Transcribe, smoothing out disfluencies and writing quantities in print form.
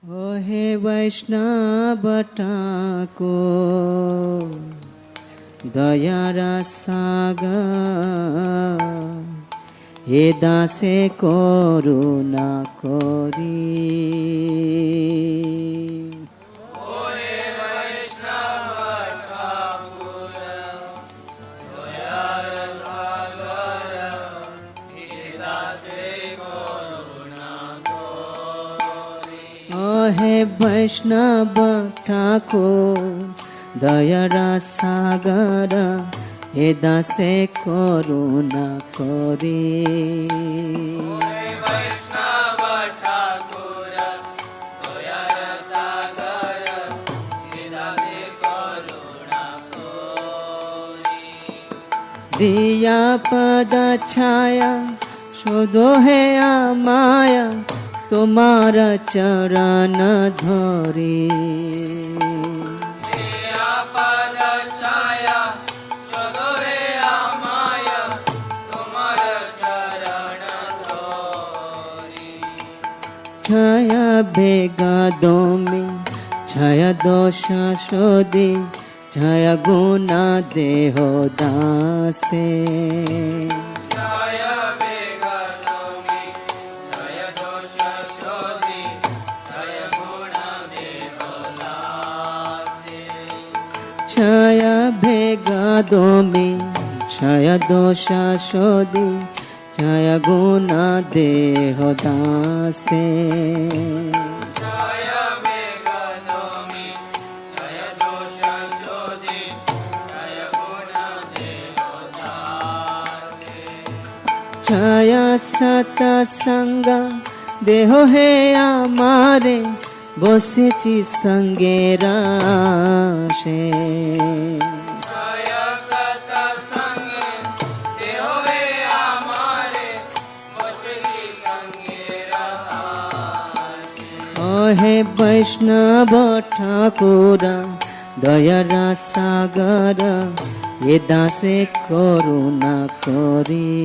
ओ हे वैष्णव ठाकुर दयारा सागर हे दासे करुणा करी हे वैष्णव ठाकुर दयारा सागर हे दासे करुणा करी वैष्णव ठाकुर दयारा सागर हे दासे करुणा करी दिया पद छाया शोधो है माया তোমার চরণ ধরি ছায়া বেগা দমে ছায়া দশা সদে ছায়া গুণা দেহ দাসে ছায়া ভেগা দমে ছায়া দশা সদে ছায়া গুণা দেহ দাসে ছায়া সত সঙ্গ দেহ হে আমারে বসেছি সঙ্গের আশে ও হে বৈষ্ণব ঠাকুর দয়ারা সাগর এ দাসে করুণা করি।